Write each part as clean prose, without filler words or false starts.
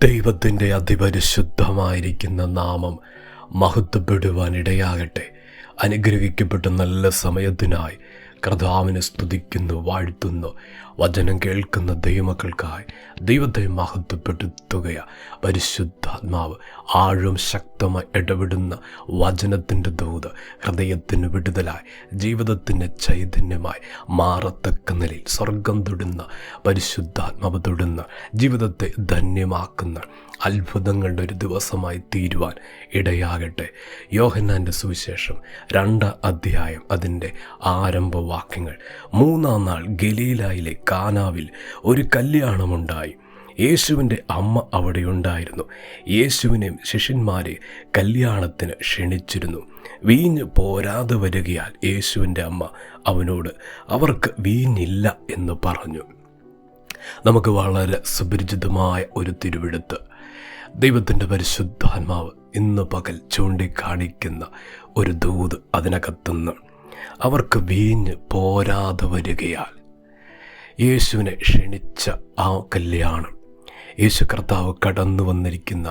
ദൈവത്തിൻ്റെ അതിപരിശുദ്ധമായിരിക്കുന്ന നാമം മഹത്വപ്പെടുവാനിടയാകട്ടെ. അനുഗ്രഹിക്കപ്പെട്ട നല്ല സമയത്തിനായി കർത്താവിനെ സ്തുതിക്കുന്നു, വാഴ്ത്തുന്നു. വചനം കേൾക്കുന്ന ദൈവമക്കൾക്കായി ദൈവത്തെ മഹത്വപ്പെടുത്തുകയാണ്. പരിശുദ്ധാത്മാവ് ആഴം ശക്തമായി ഇടപെടുന്ന വചനത്തിൻ്റെ ദൂത് ഹൃദയത്തിന് വിടുതലായി, ജീവിതത്തിന് ചൈതന്യമായി മാറത്തക്ക നിലയിൽ സ്വർഗം തൊടുന്ന പരിശുദ്ധാത്മാവ് തൊടുന്ന ജീവിതത്തെ ധന്യമാക്കുന്ന അത്ഭുതങ്ങളുടെ ഒരു ദിവസമായി തീരുവാൻ ഇടയാകട്ടെ. യോഹന്നാൻ്റെ സുവിശേഷം 2 അധ്യായം അതിൻ്റെ ആരംഭവാക്യങ്ങൾ. 3-ാം നാൾ ഗലീലായിലെ കാനാവിൽ ഒരു കല്യാണമുണ്ടായി. യേശുവിൻ്റെ അമ്മ അവിടെയുണ്ടായിരുന്നു. യേശുവിനെയും ശിഷ്യന്മാരെ കല്യാണത്തിന് ക്ഷണിച്ചിരുന്നു. വീഞ്ഞ് പോരാതെ വരികയാൽ യേശുവിൻ്റെ അമ്മ അവനോട്, അവർക്ക് വീഞ്ഞില്ല എന്ന് പറഞ്ഞു. നമുക്ക് വളരെ സുപരിചിതമായ ഒരു തിരുവെഴുത്ത് ദൈവത്തിൻ്റെ പരിശുദ്ധാത്മാവ് ഇന്ന് പകൽ ചൂണ്ടിക്കാണിക്കുന്ന ഒരു ദൂത് അതിനകത്തുനിന്ന്. അവർക്ക് വീഞ്ഞ് പോരാതെ വരികയാൽ യേശുവിനെ ക്ഷണിച്ച ആ കല്യാണം, യേശു കർത്താവ് കടന്നു വന്നിരിക്കുന്ന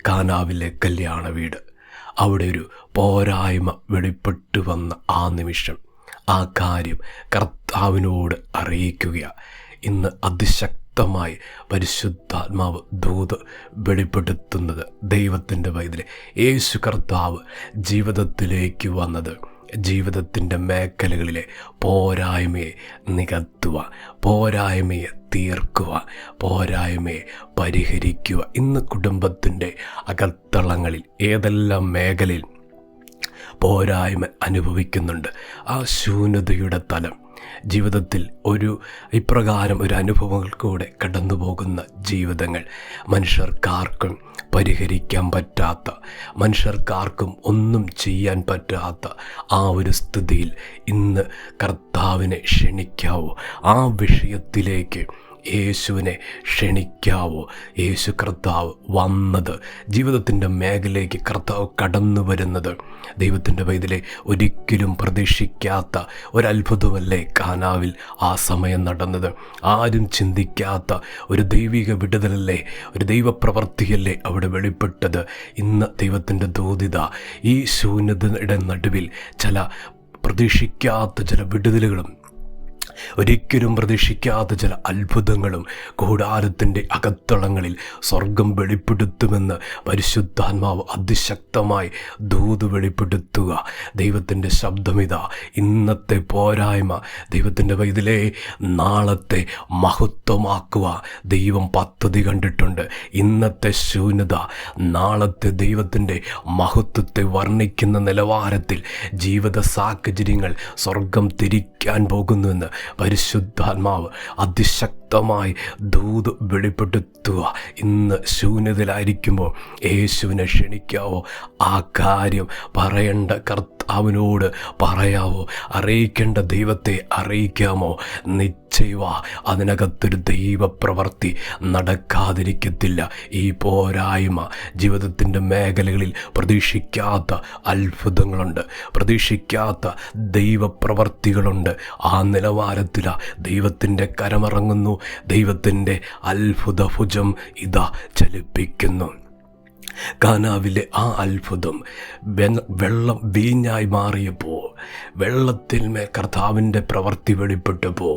കാനാവിലെ കല്യാണ വീട്, അവിടെ ഒരു പോരായ്മ വെളിപ്പെട്ടു വന്ന ആ നിമിഷം ആ കാര്യം കർത്താവിനോട് അറിയിക്കുകയാണ്. ഇന്ന് അതിശക്തമായി പരിശുദ്ധാത്മാവ് ദൂത് വെളിപ്പെടുത്തുന്നത് ദൈവത്തിൻ്റെ പൈതലെ യേശു കർത്താവ് ജീവിതത്തിലേക്ക് വന്നത് ജീവിതത്തിൻ്റെ മേഖലകളിലെ പോരായ്മയെ നികത്തുക, പോരായ്മയെ തീർക്കുക, പോരായ്മയെ പരിഹരിക്കുക. ഇന്ന് കുടുംബത്തിൻ്റെ അകത്തളങ്ങളിൽ ഏതെല്ലാം മേഖലയിൽ പോരായ്മ അനുഭവിക്കുന്നുണ്ട്, ആ ശൂന്യതയുടെ തലം ജീവിതത്തിൽ ഇപ്രകാരം ഒരു അനുഭവങ്ങൾ കൂടെ കടന്നു പോകുന്ന ജീവിതങ്ങൾ മനുഷ്യർക്കാർക്കും പരിഹരിക്കാൻ പറ്റാത്ത, മനുഷ്യർക്കാർക്കും ഒന്നും ചെയ്യാൻ പറ്റാത്ത ആ ഒരു സ്ഥിതിയിൽ ഇന്ന് കർത്താവിനെ ക്ഷണിക്കാവോ? ആ വിഷയത്തിലേക്ക് യേശുവിനെ ക്ഷണിക്കാവോ? യേശു കർത്താവ് വന്നത്, ജീവിതത്തിൻ്റെ മേഖലയിലേക്ക് കർത്താവ് കടന്നു വരുന്നത് ദൈവത്തിൻ്റെ പൈതലെ ഒരിക്കലും പ്രതീക്ഷിക്കാത്ത ഒരത്ഭുതമല്ലേ കാനാവിൽ ആ സമയം നടന്നത്? ആരും ചിന്തിക്കാത്ത ഒരു ദൈവിക വിടുതലല്ലേ, ഒരു ദൈവപ്രവൃത്തിയല്ലേ അവിടെ വെളിപ്പെട്ടത്? ഇന്ന് ദൈവത്തിൻ്റെ ദൂതിത ഈ ശൂന്യതയുടെ നടുവിൽ പ്രതീക്ഷിക്കാത്ത ചില വിടുതലുകളും ഒരിക്കലും പ്രതീക്ഷിക്കാത്ത ചില അത്ഭുതങ്ങളും കൂടാരത്തിൻ്റെ അകത്തളങ്ങളിൽ സ്വർഗം വെളിപ്പെടുത്തുമെന്ന് പരിശുദ്ധാത്മാവ് അതിശക്തമായി ദൂത് വെളിപ്പെടുത്തുക. ദൈവത്തിൻ്റെ ശബ്ദമിതാ. ഇന്നത്തെ പോരായ്മ ദൈവത്തിൻ്റെ പൈതലേ നാളത്തെ മഹത്വമാക്കുക ദൈവം പദ്ധതി കണ്ടിട്ടുണ്ട്. ഇന്നത്തെ ശൂന്യത നാളത്തെ ദൈവത്തിൻ്റെ മഹത്വത്തെ വർണ്ണിക്കുന്ന നിലവാരത്തിൽ ജീവിത സാഹചര്യങ്ങൾ സ്വർഗം തിരിക്കാൻ പോകുന്നുവെന്ന് പരിശുദ്ധാത്മാവ് അതിശക്തമായി ദൂത് വെളിപ്പെടുത്തുക. ഇന്ന് ശൂന്യതയിലായിരിക്കുമ്പോൾ യേശുവിനെ ക്ഷണിക്കാവോ? ആ കാര്യം പറയേണ്ട കർത്താവിനോട് പറയാവോ? അറിയിക്കേണ്ട ദൈവത്തെ അറിയിക്കാമോ? നിശ്ചയവാ അതിനകത്തൊരു ദൈവപ്രവൃത്തി നടക്കാതിരിക്കത്തില്ല. ഈ പോരായ്മ ജീവിതത്തിൻ്റെ മേഖലകളിൽ പ്രതീക്ഷിക്കാത്ത അത്ഭുതങ്ങളുണ്ട്, പ്രതീക്ഷിക്കാത്ത ദൈവപ്രവൃത്തികളുണ്ട്. ആ നിലവാരത്തിലാണ് ദൈവത്തിൻ്റെ കരമിറങ്ങുന്നു. ദൈവത്തിൻ്റെ അത്ഭുത ഭുജം ഇതാ ചലിപ്പിക്കുന്നു. കാനാവിലെ ആ അത്ഭുതം വെള്ളം വീഞ്ഞായി മാറിയപ്പോൾ, വെള്ളത്തിന്മേൽ കർത്താവിൻ്റെ പ്രവൃത്തി വെളിപ്പെട്ടപ്പോൾ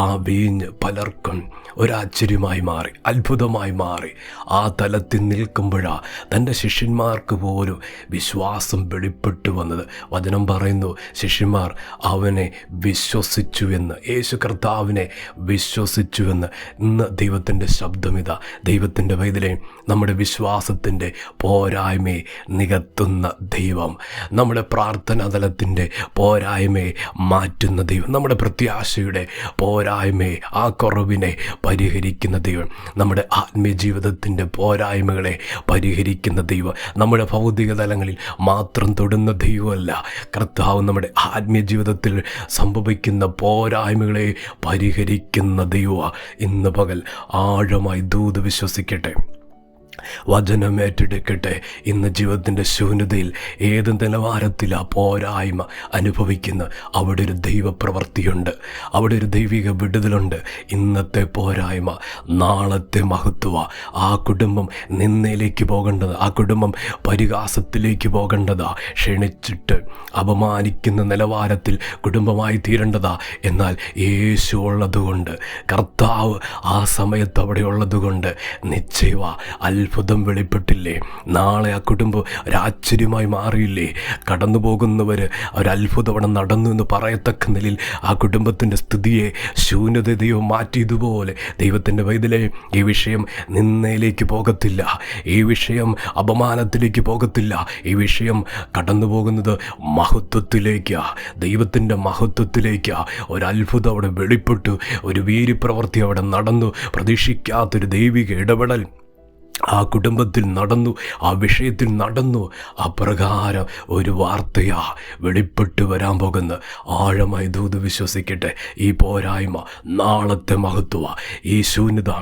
ആ വീഞ്ഞ് പലർക്കും ഒരാശ്ചര്യമായി മാറി, അത്ഭുതമായി മാറി. ആ തലത്തിൽ നിൽക്കുമ്പോഴാണ് തൻ്റെ ശിഷ്യന്മാർക്ക് പോലും വിശ്വാസം വെളിപ്പെട്ടു വന്നത്. വചനം പറയുന്നു, ശിഷ്യന്മാർ അവനെ വിശ്വസിച്ചുവെന്ന്, യേശു കർത്താവിനെ വിശ്വസിച്ചുവെന്ന്. ഇന്ന് ദൈവത്തിൻ്റെ ശബ്ദമിതാ. ദൈവത്തിൻ്റെ പൈതലേ, നമ്മുടെ വിശ്വാസത്തിൻ്റെ പോരായ്മയെ നികത്തുന്ന ദൈവം, നമ്മുടെ പ്രാർത്ഥനാ തലത്തിൻ്റെ പോരായ്മയെ മാറ്റുന്ന ദൈവം, നമ്മുടെ പ്രത്യാശയുടെ പോരായ്മയെ, ആ കുറവിനെ പരിഹരിക്കുന്ന ദൈവം, നമ്മുടെ ആത്മീയ ജീവിതത്തിൻ്റെ പോരായ്മകളെ പരിഹരിക്കുന്ന ദൈവം, നമ്മുടെ ഭൗതിക തലങ്ങളിൽ മാത്രം തൊടുന്ന ദൈവമല്ല കർത്താവ്, നമ്മുടെ ആത്മീയ ജീവിതത്തിൽ സംഭവിക്കുന്ന പോരായ്മകളെ പരിഹരിക്കുന്ന ദൈവമാണ്. ഇന്ന് പകൽ ആഴമായി ദൂത് വിശ്വസിക്കട്ടെ. വചനം ഏറ്റെടുക്കട്ടെ. ഇന്ന് ജീവിതത്തിൻ്റെ ശൂന്യതയിൽ ഏത് നിലവാരത്തിലാ പോരായ്മ അനുഭവിക്കുന്ന അവിടെ ഒരു ദൈവപ്രവൃത്തിയുണ്ട്, അവിടെ ഒരു ദൈവിക വിടുതലുണ്ട്. ഇന്നത്തെ പോരായ്മ നാളത്തെ മഹത്വ. ആ കുടുംബം നിന്നയിലേക്ക് പോകേണ്ടത്, ആ കുടുംബം പരിഹാസത്തിലേക്ക് പോകേണ്ടതാ, ക്ഷണിച്ചിട്ട് അപമാനിക്കുന്ന നിലവാരത്തിൽ കുടുംബമായി തീരേണ്ടതാ. എന്നാൽ യേശു ഉള്ളതുകൊണ്ട്, കർത്താവ് ആ സമയത്ത് അവിടെ ഉള്ളതുകൊണ്ട് നിശ്ചയവ അത്ഭുതം വെളിപ്പെട്ടില്ലേ? നാളെ ആ കുടുംബം ഒരാശ്ചര്യമായി മാറിയില്ലേ? കടന്നു പോകുന്നവർ ഒരത്ഭുതം അവിടെ നടന്നു എന്ന് പറയത്തക്ക നിലയിൽ ആ കുടുംബത്തിൻ്റെ സ്ഥിതിയെ ശൂന്യതയോ മാറ്റിയതുപോലെ ദൈവത്തിൻ്റെ വൈതലേ, ഈ വിഷയം നിന്നയിലേക്ക് പോകത്തില്ല, ഈ വിഷയം അപമാനത്തിലേക്ക് പോകത്തില്ല, ഈ വിഷയം കടന്നു പോകുന്നത് മഹത്വത്തിലേക്കാ, ദൈവത്തിൻ്റെ മഹത്വത്തിലേക്കാ. ഒരത്ഭുതം അവിടെ വെളിപ്പെട്ടു, ഒരു വീര്യപ്രവൃത്തി അവിടെ നടന്നു, പ്രതീക്ഷിക്കാത്തൊരു ദൈവിക ഇടപെടൽ ആ കുടുംബത്തിൽ നടന്നു, ആ വിഷയത്തിൽ നടന്നു. അപ്രകാരം ഒരു വാർത്തയാ വെളിപ്പെട്ട് വരാൻ പോകുന്ന. ആഴമായി ദൂത് വിശ്വസിക്കട്ടെ. ഈ പോരായ്മ നാളത്തെ മഹത്വ, ഈ ശൂന്യത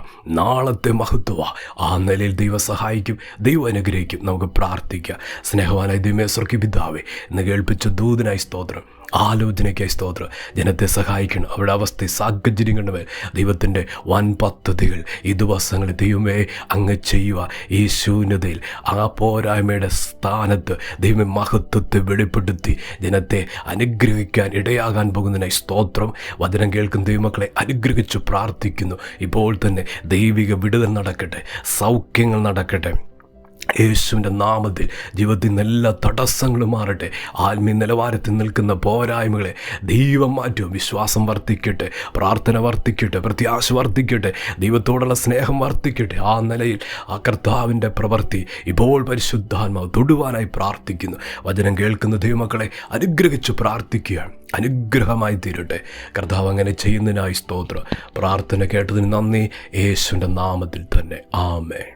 നാളത്തെ മഹത്വ. ആ നിലയിൽ ദൈവം സഹായിക്കും, ദൈവം അനുഗ്രഹിക്കും. നമുക്ക് പ്രാർത്ഥിക്കാം. സ്നേഹവാനായ ദൈവമേ, സ്വർഗ്ഗീയ പിതാവേ, ഇന്ന് കേൾപ്പിച്ച ദൂതനായി സ്തോത്രം, ആലോചനയ്ക്കായി സ്തോത്രം. ജനത്തെ സഹായിക്കണം, അവരുടെ അവസ്ഥ സാഹചര്യങ്ങളുടെ ദൈവത്തിൻ്റെ വൻ പദ്ധതികൾ ഈ ദിവസങ്ങളിൽ ദൈവമേ അങ്ങ് ചെയ്യുക. ഈ ശൂന്യതയിൽ ആ പോരായ്മയുടെ സ്ഥാനത്ത് ദൈവമേ മഹത്വത്തെ വെളിപ്പെടുത്തി ജനത്തെ അനുഗ്രഹിക്കാൻ ഇടയാകാൻ പോകുന്നതിനായി സ്തോത്രം. വചനം കേൾക്കുന്ന ദൈവമക്കളെ അനുഗ്രഹിച്ചു പ്രാർത്ഥിക്കുന്നു. ഇപ്പോൾ തന്നെ ദൈവിക വിടുതൽ നടക്കട്ടെ, സൗഖ്യങ്ങൾ നടക്കട്ടെ. യേശുവിൻ്റെ നാമത്തിൽ ജീവിതത്തിൽ നിന്ന് എല്ലാ തടസ്സങ്ങളും മാറട്ടെ. ആത്മീയ നിലവാരത്തിൽ നിൽക്കുന്ന പോരായ്മകളെ ദൈവം മാറ്റും. വിശ്വാസം വർദ്ധിക്കട്ടെ, പ്രാർത്ഥന വർദ്ധിക്കട്ടെ, പ്രത്യാശ വർദ്ധിക്കട്ടെ, ദൈവത്തോടുള്ള സ്നേഹം വർദ്ധിക്കട്ടെ. ആ നിലയിൽ ആ കർത്താവിൻ്റെ പ്രവൃത്തി ഇപ്പോൾ പരിശുദ്ധാത്മാവ് തൊടുവാനായി പ്രാർത്ഥിക്കുന്നു. വചനം കേൾക്കുന്ന ദൈവമക്കളെ അനുഗ്രഹിച്ചു പ്രാർത്ഥിക്കുകയാണ്, അനുഗ്രഹമായി തീരട്ടെ. കർത്താവ് അങ്ങനെ ചെയ്യുന്നതിനായി സ്തോത്രം. പ്രാർത്ഥന കേട്ടതിന് നന്ദി, യേശുവിൻ്റെ നാമത്തിൽ തന്നെ. ആമേൻ.